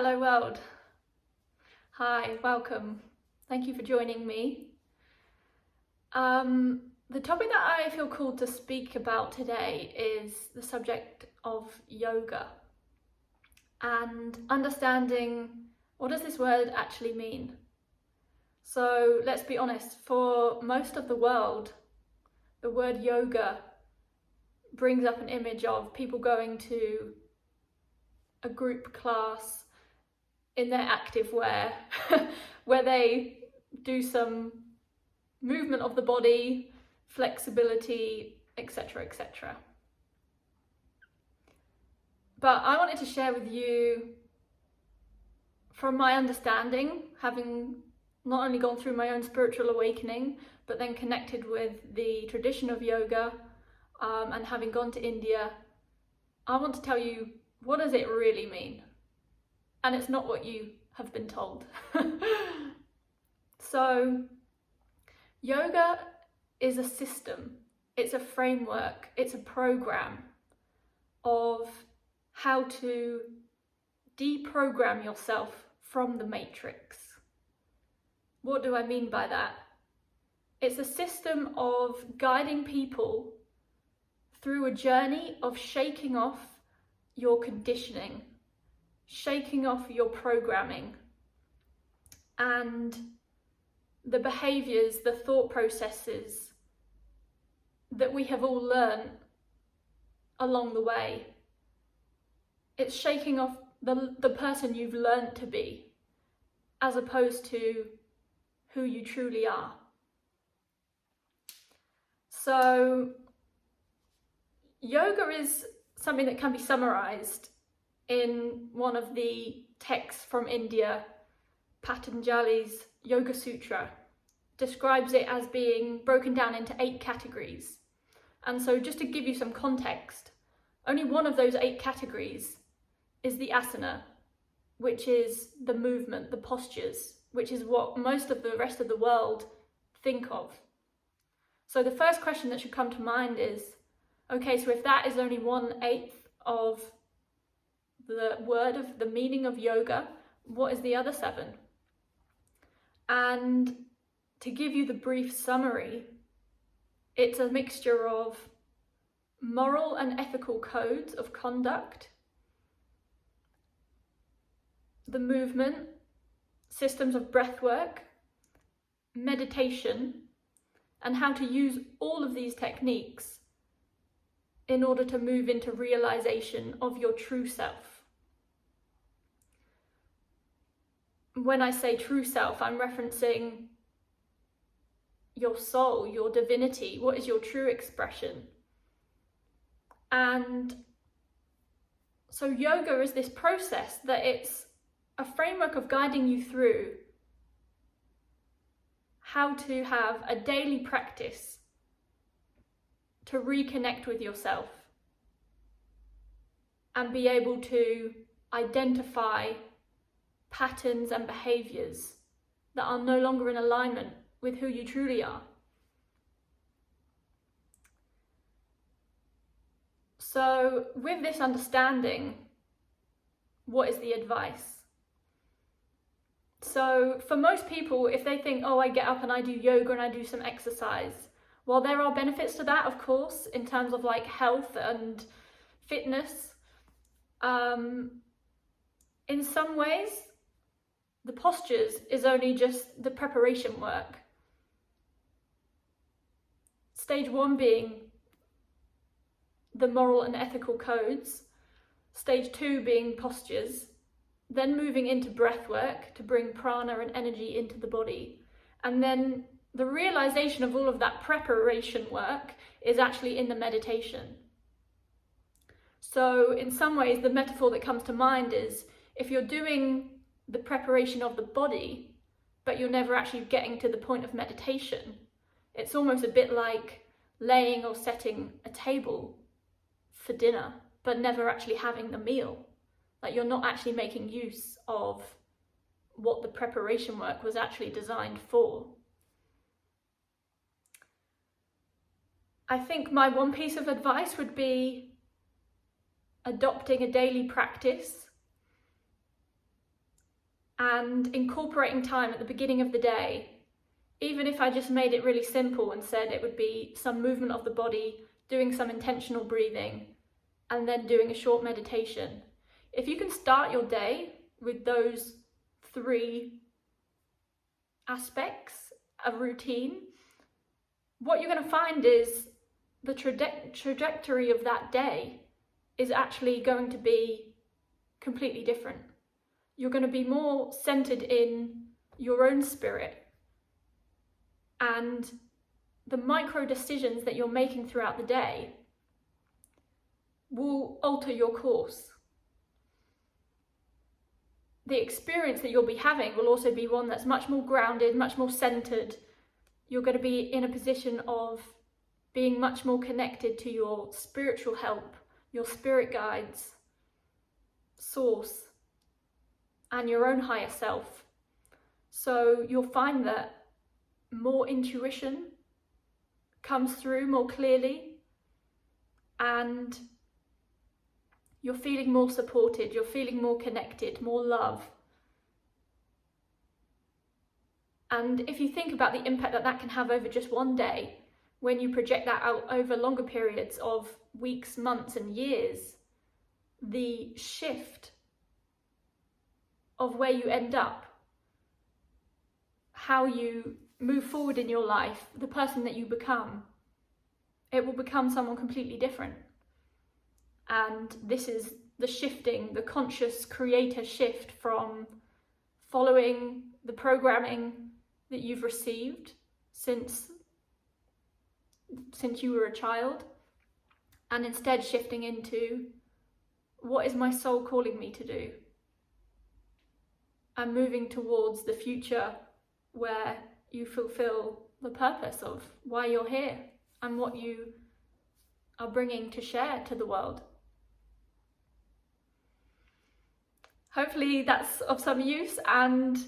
Hello world. Hi, welcome. Thank you for joining me. The topic that I feel called to speak about today is the subject of yoga and understanding what does this word actually mean. So let's be honest, for most of the world, the word yoga brings up an image of people going to a group class in their active wear where they do some movement of the body, flexibility, etc., etc. But I wanted to share with you, from my understanding, having not only gone through my own spiritual awakening, but then connected with the tradition of yoga, and having gone to India, I want to tell you, what does it really mean? And it's not what you have been told. So, yoga is a system, it's a framework, it's a program of how to deprogram yourself from the matrix. What do I mean by that? It's a system of guiding people through a journey of shaking off your conditioning, shaking off your programming, and the behaviours, the thought processes that we have all learned along the way. It's shaking off the person you've learned to be, as opposed to who you truly are. So, yoga is something that can be summarised in one of the texts from India. Patanjali's Yoga Sutra describes it as being broken down into 8 categories. And so just to give you some context, only one of those 8 categories is the asana, which is the movement, the postures, which is what most of the rest of the world think of. So the first question that should come to mind is, okay, so if that is only 1/8 of the word of the meaning of yoga, what is the other 7? And to give you the brief summary, it's a mixture of moral and ethical codes of conduct, the movement, systems of breathwork, meditation, and how to use all of these techniques in order to move into realization of your true self. When I say true self, I'm referencing your soul, your divinity. What is your true expression? And so yoga is this process that it's a framework of guiding you through how to have a daily practice to reconnect with yourself and be able to identify patterns and behaviours that are no longer in alignment with who you truly are. So with this understanding, what is the advice? So for most people, if they think, oh, I get up and I do yoga and I do some exercise, while there are benefits to that, of course, in terms of like health and fitness, in some ways, the postures is only just the preparation work. Stage 1 being the moral and ethical codes, stage 2 being postures, then moving into breath work to bring prana and energy into the body. And then the realization of all of that preparation work is actually in the meditation. So in some ways, the metaphor that comes to mind is if you're doing the preparation of the body, but you're never actually getting to the point of meditation, it's almost a bit like laying or setting a table for dinner, but never actually having the meal. Like you're not actually making use of what the preparation work was actually designed for. I think my one piece of advice would be adopting a daily practice and incorporating time at the beginning of the day, even if I just made it really simple and said it would be some movement of the body, doing some intentional breathing, and then doing a short meditation. If you can start your day with those 3 aspects of routine, what you're going to find is the trajectory of that day is actually going to be completely different. You're going to be more centered in your own spirit, and the micro decisions that you're making throughout the day will alter your course. The experience that you'll be having will also be one that's much more grounded, much more centered. You're going to be in a position of being much more connected to your spiritual help, your spirit guides, source, and your own higher self. So you'll find that more intuition comes through more clearly, and you're feeling more supported, you're feeling more connected, more love. And if you think about the impact that that can have over just one day, when you project that out over longer periods of weeks, months, and years, the shift of where you end up, how you move forward in your life, the person that you become, it will become someone completely different. And this is the shifting, the conscious creator shift from following the programming that you've received since you were a child, and instead shifting into, what is my soul calling me to do? And moving towards the future where you fulfill the purpose of why you're here and what you are bringing to share to the world. Hopefully that's of some use and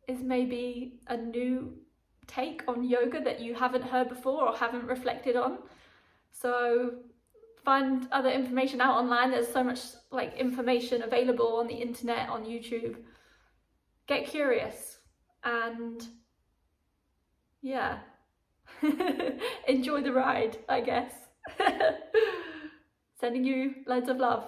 is maybe a new take on yoga that you haven't heard before or haven't reflected on. So find other information out online. There's so much information available on the internet, on YouTube. Get curious and yeah, enjoy the ride, I guess. Sending you loads of love.